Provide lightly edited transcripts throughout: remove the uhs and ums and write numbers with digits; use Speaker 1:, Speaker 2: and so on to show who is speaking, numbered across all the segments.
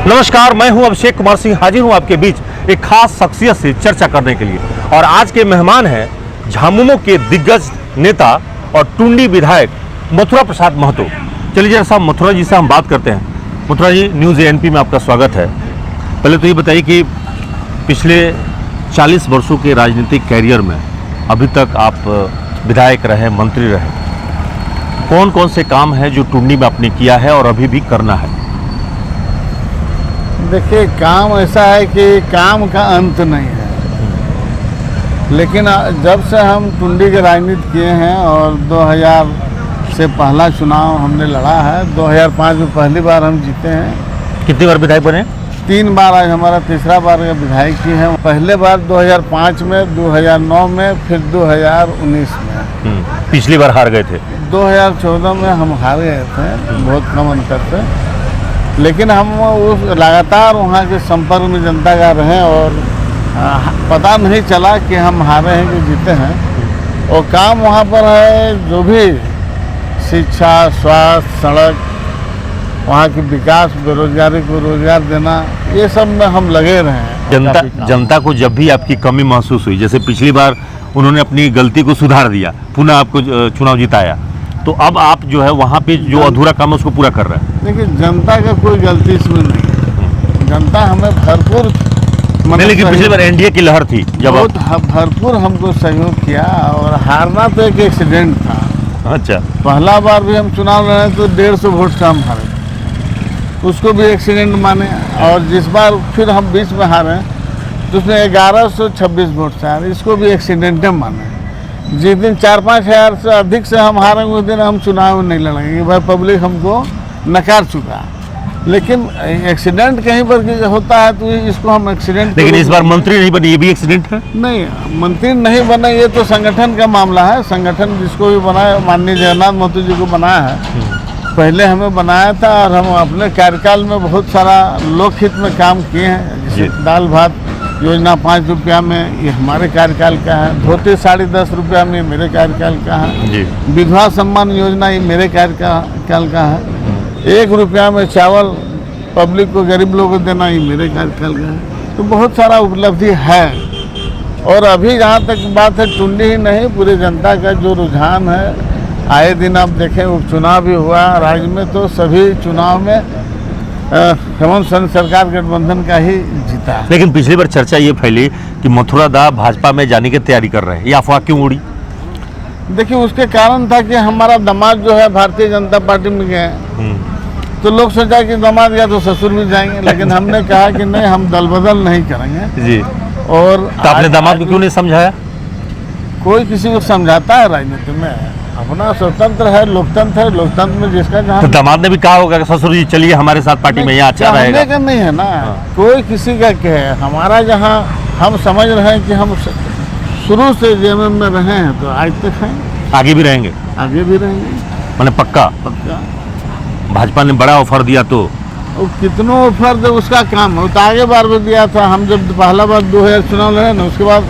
Speaker 1: नमस्कार, मैं हूं अभिषेक कुमार सिंह, हाजिर हूं आपके बीच एक खास शख्सियत से चर्चा करने के लिए। और आज के मेहमान हैं झामुमो के दिग्गज नेता और टुंडी विधायक मथुरा प्रसाद महतो। चलिए जरा साहब मथुरा जी से हम बात करते हैं। मथुरा जी, न्यूज़ एएनपी में आपका स्वागत है। पहले तो ये बताइए कि पिछले 40 वर्षों के राजनीतिक कैरियर में अभी तक आप विधायक रहे, मंत्री रहे, कौन कौन से काम हैं जो टुंडी में आपने किया है और अभी भी करना है?
Speaker 2: देखिए, काम ऐसा है कि काम का अंत नहीं है, लेकिन जब से हम टुंडी के राजनीति किए हैं और 2000 से पहला चुनाव हमने लड़ा है। 2005 में पहली बार हम जीते हैं।
Speaker 1: कितनी बार विधायक बने?
Speaker 2: 3 बार, आज हमारा तीसरा बार का विधायक की है। पहले बार 2005 में, 2009 में, फिर 2019 में।
Speaker 1: पिछली बार हार गए थे।
Speaker 2: 2014 में हम हार गए थे बहुत कम अंतर से, लेकिन हम उस लगातार वहाँ के संपर्क में जनता का रहे और पता नहीं चला कि हम हारे हैं कि जीते हैं। और काम वहाँ पर है जो भी शिक्षा, स्वास्थ्य, सड़क, वहाँ की विकास, बेरोजगारी को रोजगार देना, ये सब में हम लगे रहे हैं।
Speaker 1: जनता को जब भी आपकी कमी महसूस हुई, जैसे पिछली बार उन्होंने अपनी गलती को सुधार दिया, पुनः आपको चुनाव जिताया, तो अब आप जो है वहाँ पे जो अधूरा काम है उसको पूरा कर रहे हैं।
Speaker 2: देखिए, जनता का कोई गलती इसमें नहीं है। जनता हमें भरपूर
Speaker 1: लेकिन पिछली बार एनडीए की लहर थी, जब
Speaker 2: बहुत भरपूर हमको सहयोग किया। और हारना तो एक एक्सीडेंट था।
Speaker 1: अच्छा,
Speaker 2: पहला बार भी हम चुनाव लड़े तो 150 वोट से हम हारे, उसको भी एक्सीडेंट माने। और जिस बार फिर हम बीच में हारे तो उसमें 1126 वोट से हारे, इसको भी एक्सीडेंट माने। जिस दिन 4-5 हज़ार से अधिक से हम हारेंगे उस दिन हम चुनाव नहीं लड़ेंगे, भाई पब्लिक हमको नकार चुका। लेकिन एक्सीडेंट कहीं पर होता है तो इसको हम एक्सीडेंट।
Speaker 1: लेकिन इस बार मंत्री नहीं बने, ये भी एक्सीडेंट है?
Speaker 2: नहीं, मंत्री नहीं बने, ये तो संगठन का मामला है। संगठन जिसको भी बनाया, माननीय जगन्नाथ महतो जी को बनाया है। पहले हमें बनाया था और हम अपने कार्यकाल में बहुत सारा लोकहित में काम किए हैं। जैसे दाल भात योजना 5 रुपया में, ये हमारे कार्यकाल का है। धोती साड़ी 10 रुपया में, मेरे कार्यकाल का है। विधवा सम्मान योजना, ये मेरे कार्यकाल का है। 1 रुपया में चावल पब्लिक को, गरीब लोगों को देना, ये मेरे कार्यकाल का है। तो बहुत सारा उपलब्धि है। और अभी जहाँ तक बात है, टुंडी ही नहीं, पूरे जनता का जो रुझान है, आए दिन आप देखें उपचुनाव भी हुआ राज्य में, तो सभी चुनाव में हेमंत सोरेन सरकार गठबंधन का ही जीता।
Speaker 1: लेकिन पिछली बार चर्चा ये फैली कि मथुरा दा भाजपा में जाने की तैयारी कर रहे हैं, ये अफवाह क्यों उड़ी?
Speaker 2: देखिए, उसके कारण था कि हमारा दामाद जो है भारतीय जनता पार्टी में गए, तो लोग सोचा कि दामाद गया तो ससुर भी जाएंगे। लेकिन हमने कहा कि नहीं, हम दल बदल नहीं करेंगे जी। और
Speaker 1: तो आपने दामाद को क्यों नहीं समझाया?
Speaker 2: कोई किसी को समझाता है? राजनीति में अपना स्वतंत्र है, लोकतंत्र है। लोकतंत्र में जिसका जहाँ,
Speaker 1: तो दामाद ने भी कहा होगा कि ससुर जी चलिए हमारे साथ पार्टी में, यहाँ अच्छा रहेगा।
Speaker 2: का नहीं है ना, कोई किसी का क्या है। हमारा जहाँ हम समझ रहे हैं कि हम शुरू से जेएमएम में रहे हैं, तो आज तक हैं, आगे भी रहेंगे।
Speaker 1: मैंने पक्का भाजपा ने बड़ा ऑफर दिया तो
Speaker 2: कितनों ऑफर दे, उसका काम है। तो आगे बार भी दिया था। हम जब पहला बार 2000 चुनाव लड़े ना, उसके बाद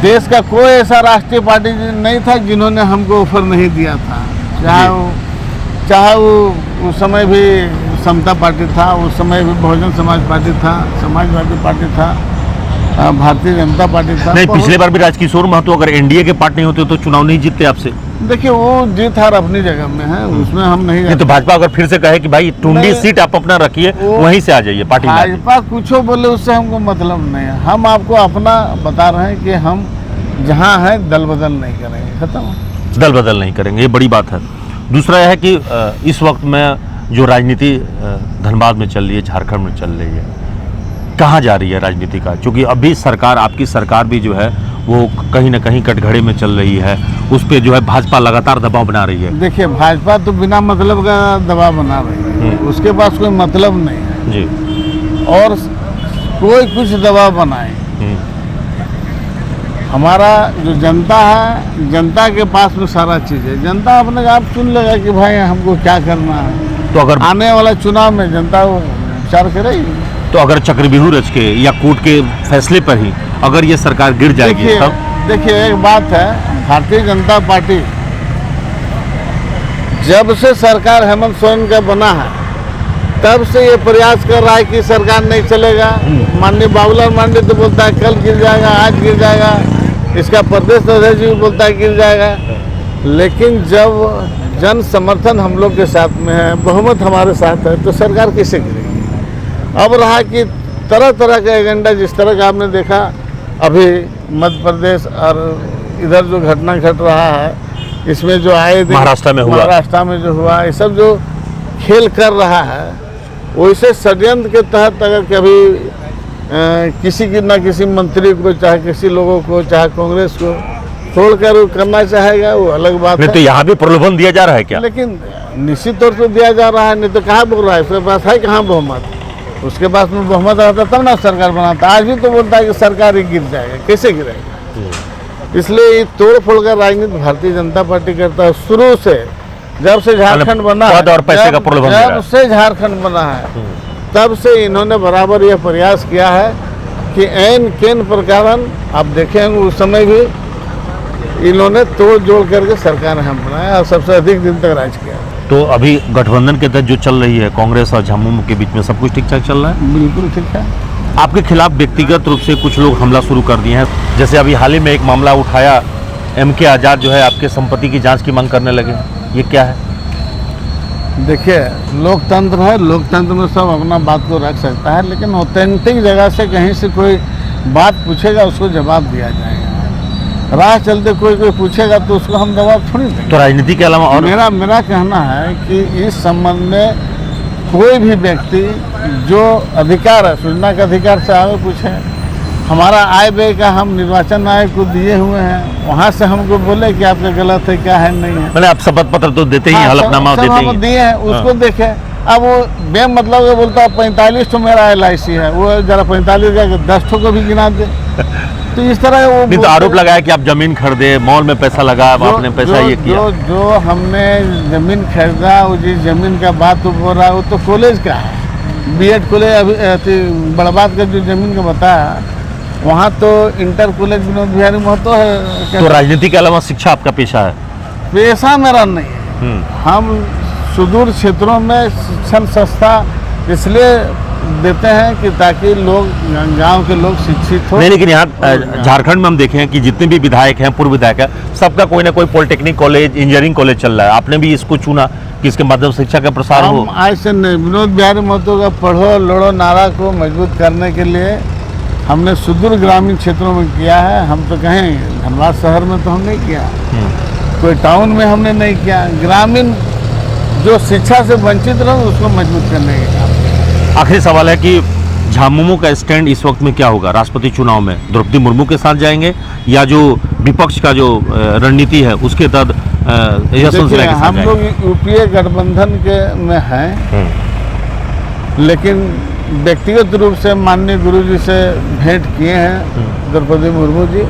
Speaker 2: देश का कोई ऐसा राष्ट्रीय पार्टी नहीं था जिन्होंने हमको ऑफर नहीं दिया था। चाहे वो उस समय भी समता पार्टी था, उस समय भी बहुजन समाज पार्टी था, समाजवादी पार्टी था, भारतीय जनता पार्टी था।
Speaker 1: नहीं, पिछले बार भी राजकिशोर महतो अगर एनडीए के पार्टी होते तो चुनाव नहीं जीतते आपसे।
Speaker 2: देखिए, वो जीत हार अपनी जगह में है, उसमें हम नहीं।
Speaker 1: तो भाजपा अगर फिर से कहे कि भाई टुंडी सीट आप अपना रखिए, वहीं से आ जाइए पार्टी में।
Speaker 2: भाजपा कुछ बोले उससे हमको मतलब नहीं है। हम आपको अपना बता रहे हैं कि हम जहाँ है दल बदल नहीं करेंगे, खत्म।
Speaker 1: दल बदल नहीं करेंगे, ये बड़ी बात है। दूसरा यह है कि इस वक्त में जो राजनीति धनबाद में चल रही है, झारखंड में चल रही है, कहाँ जा रही है राजनीति का? क्योंकि अभी सरकार, आपकी सरकार भी जो है वो कहीं ना कहीं कटघरे में चल रही है, उस पर जो है भाजपा लगातार दबाव बना रही है।
Speaker 2: देखिए, भाजपा तो बिना मतलब का दबाव बना रही है, उसके पास कोई मतलब नहीं है जी। और कोई कुछ दबाव बनाए, हमारा जो जनता है, जनता के पास में सारा चीज़ है। जनता अपने आप चुन लेगा कि भाई हमको क्या करना है।
Speaker 1: तो अगर
Speaker 2: आने वाला चुनाव में जनता विचार करेगी।
Speaker 1: तो अगर चक्रव्यूह रच के या कोर्ट के फैसले पर ही अगर ये सरकार गिर जाएगी तब?
Speaker 2: देखिए, एक बात है, भारतीय जनता पार्टी जब से सरकार हेमंत सोरेन का बना है तब से ये प्रयास कर रहा है कि सरकार नहीं चलेगा। माननीय बाबूलाल मांडे तो बोलता है कल गिर जाएगा, आज गिर जाएगा, इसका प्रदेश अध्यक्ष भी बोलता है गिर जाएगा। लेकिन जब जन समर्थन हम लोग के साथ में है, बहुमत हमारे साथ है, तो सरकार कैसे गिरेगी। अब रहा कि तरह तरह का एजेंडा, जिस तरह का आपने देखा अभी मध्य प्रदेश और इधर जो घटना घट रहा है, इसमें जो आए
Speaker 1: महाराष्ट्र में
Speaker 2: जो हुआ, ये सब जो खेल कर रहा है, वैसे षड्यंत्र के तहत अगर कभी किसी की ना किसी मंत्री को, चाहे किसी लोगों को, चाहे कांग्रेस को छोड़कर वो करना चाहेगा, वो अलग बात है।
Speaker 1: तो यहाँ भी प्रलोभन दिया जा रहा है क्या?
Speaker 2: लेकिन निश्चित तौर पर दिया जा रहा है, नहीं तो कहाँ बोल रहा है, उसके पास है कहाँ बहुमत। उसके पास में बहुमत रहता तब ना सरकार बनाता। आज भी तो बोलता है कि सरकार ही गिर जाएगा, कैसे गिरेगा। इसलिए तोड़ फोड़ कर राजनीति भारतीय जनता पार्टी करता है शुरू से, जब से झारखंड बना है,
Speaker 1: और पैसे का प्रलोभन दे रहा है।
Speaker 2: जब से झारखंड बना है तब से इन्होंने बराबर यह प्रयास किया है कि ऐन केन प्रकारन आप देखेंगे उस समय भी इन्होंने तोड़ जोड़ करके सरकार हम बनाया और सबसे अधिक दिन तक राज किया।
Speaker 1: तो अभी गठबंधन के तहत जो चल रही है कांग्रेस और झामुमो के बीच में सब कुछ ठीक ठाक चल रहा है?
Speaker 2: बिल्कुल ठीक है।
Speaker 1: आपके खिलाफ व्यक्तिगत रूप से कुछ लोग हमला शुरू कर दिए हैं, जैसे अभी हाल ही में एक मामला उठाया, MK आज़ाद जो है आपके संपत्ति की जांच की मांग करने लगे, ये क्या है?
Speaker 2: देखिए, लोकतंत्र है, लोकतंत्र में सब अपना बात को रख सकता है, लेकिन ऑथेंटिक जगह से कहीं से कोई बात पूछेगा उसको जवाब दिया जाएगा। राह चलते कोई पूछेगा तो उसको हम जवाब थोड़ी देंगे।
Speaker 1: तो राजनीति के अलावा और
Speaker 2: मेरा कहना है कि इस संबंध में कोई भी व्यक्ति जो अधिकार है, सूचना का अधिकार से आगे पूछे। हमारा आय व्यय का हम निर्वाचन आयोग को दिए हुए हैं, वहाँ से हमको बोले कि आपका गलत है, क्या है, नहीं है।
Speaker 1: मैंने आप शपथ पत्र तो देते ही, हलफनामा देते ही
Speaker 2: दिए हैं, उसको देखे। अब वो बेमतलब का बोलता है 45 तो मेरा LIC है, वो जरा 45 का 10 ठो को भी गिना दे। तो इस तरह वो
Speaker 1: नहीं, तो आरोप लगाया कि आप जमीन खरीदे, मॉल में पैसा लगा, आपने पैसा ये किया।
Speaker 2: जो हमने जमीन खरीदा, वो जिस जमीन का बात हो रहा है वो तो कॉलेज का है, B.Ed कॉलेज। अभी बड़बाद का जो जमीन का बताया, वहाँ तो इंटर कॉलेज विनोद बिहारी महतो है।
Speaker 1: तो राजनीति के अलावा शिक्षा आपका पेशा है?
Speaker 2: पेशा मेरा नहीं है। हम सुदूर क्षेत्रों में शिक्षण संस्था इसलिए देते हैं कि ताकि लोग, गांव के लोग शिक्षित हो।
Speaker 1: नहीं, लेकिन यहाँ झारखंड में हम देखे हैं कि जितने भी विधायक हैं, पूर्व विधायक हैं, सबका कोई ना कोई पॉलिटेक्निक कॉलेज, इंजीनियरिंग कॉलेज चल रहा है। आपने भी इसको चुना कि इसके माध्यम से शिक्षा का प्रसार हो।
Speaker 2: आज से विनोद बिहारी महतो का पढ़ो लड़ो नारा को मजबूत करने के लिए हमने सुदूर ग्रामीण क्षेत्रों में किया है। हम तो कहें धनबाद शहर में तो हम नहीं किया, कोई टाउन में हमने नहीं किया। ग्रामीण जो शिक्षा से वंचित रहे उसको मजबूत करने के काम।
Speaker 1: आखिरी सवाल है कि झामुमो का स्टैंड इस वक्त में क्या होगा? राष्ट्रपति चुनाव में द्रौपदी मुर्मू के साथ जाएंगे या जो विपक्ष का जो रणनीति है उसके तहत यशवंत सिन्हा के साथ
Speaker 2: हम
Speaker 1: जाएंगे?
Speaker 2: लोग यूपीए गठबंधन के में हैं, लेकिन व्यक्तिगत रूप से माननीय गुरु जी से भेंट किए हैं द्रौपदी मुर्मू जी,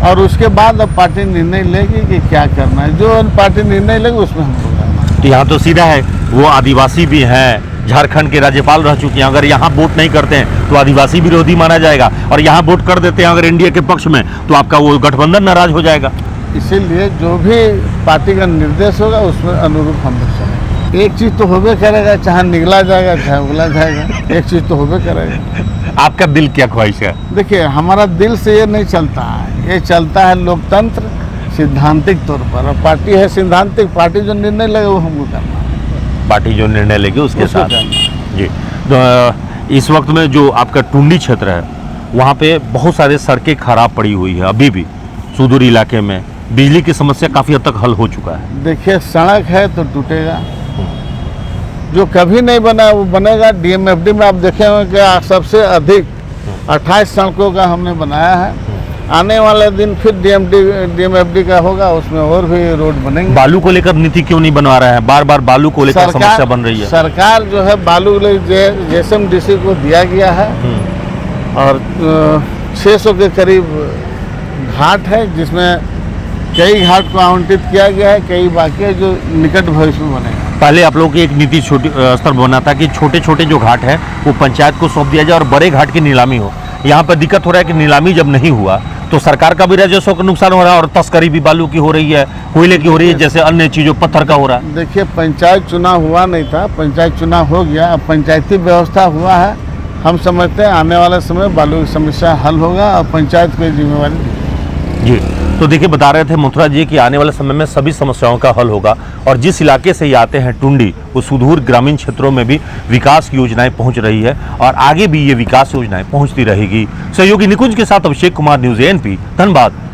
Speaker 2: और उसके बाद अब पार्टी निर्णय लेगी कि क्या करना है। जो पार्टी निर्णय लेगी उसमें हमको करना है।
Speaker 1: तो यहाँ तो सीधा है, वो आदिवासी भी हैं, झारखंड के राज्यपाल रह चुके हैं। अगर यहाँ वोट नहीं करते हैं तो आदिवासी विरोधी माना जाएगा, और यहाँ वोट कर देते हैं अगर एनडीए के पक्ष में तो आपका वो गठबंधन नाराज हो जाएगा।
Speaker 2: इसीलिए जो भी पार्टी का निर्देश होगा उसमें अनुरूप हम लोग चलेंगे। एक चीज़ तो होबे करेगा, चाहे निगला जाएगा चाहे उगला जाएगा, एक चीज़ तो होबे करेगा।
Speaker 1: आपका दिल क्या ख्वाहिश है?
Speaker 2: देखिए, हमारा दिल से ये नहीं चलता है, ये चलता है लोकतंत्र सिद्धांतिक तौर पर, और पार्टी है सिद्धांतिक। पार्टी जो निर्णय लगे वो हमको करना है,
Speaker 1: पार्टी जो निर्णय लेगी उसके साथ जी। तो इस वक्त में जो आपका टुंडी क्षेत्र है वहाँ पे बहुत सारे सड़कें खराब पड़ी हुई है, अभी भी सुदूर इलाके में बिजली की समस्या काफ़ी हद तक हल हो चुका है।
Speaker 2: देखिए, सड़क है तो टूटेगा, जो कभी नहीं बना वो बनेगा। DMFD में आप देखे होंगे कि सबसे अधिक 28 सड़कों का हमने बनाया है। आने वाले दिन फिर DMFD का होगा, उसमें और भी रोड बनेंगे।
Speaker 1: बालू को लेकर नीति क्यों नहीं बनवा रहा है? बार बार बालू को लेकर समस्या बन रही है।
Speaker 2: सरकार जो है बालू JSMDC को दिया गया है, और 600 के करीब घाट है, जिसमें कई घाट को आवंटित किया गया है, कई बाकी है जो निकट भविष्य में बनेगा।
Speaker 1: पहले आप लोगों की एक नीति छोटी स्तर बना था कि छोटे छोटे जो घाट है वो पंचायत को सौंप दिया जाए और बड़े घाट की नीलामी हो। यहाँ पर दिक्कत हो रहा है कि नीलामी जब नहीं हुआ तो सरकार का भी राजस्व का नुकसान हो रहा है और तस्करी भी बालू की हो रही है, कोयले की हो रही है, जैसे अन्य चीजों पत्थर का हो रहा है।
Speaker 2: देखिए, पंचायत चुनाव हुआ नहीं था, पंचायत चुनाव हो गया, अब पंचायती व्यवस्था हुआ है। हम समझते हैं आने वाले समय बालू की समस्या हल होगा और पंचायत को जिम्मेवारी दी।
Speaker 1: जी, तो देखिए बता रहे थे मथुरा जी कि आने वाले समय में सभी समस्याओं का हल होगा और जिस इलाके से ये आते हैं टुंडी, वो सुदूर ग्रामीण क्षेत्रों में भी विकास की योजनाएं पहुंच रही है और आगे भी ये विकास योजनाएं पहुंचती रहेगी। सहयोगी निकुंज के साथ अभिषेक कुमार, न्यूज़ एएनपी, धनबाद।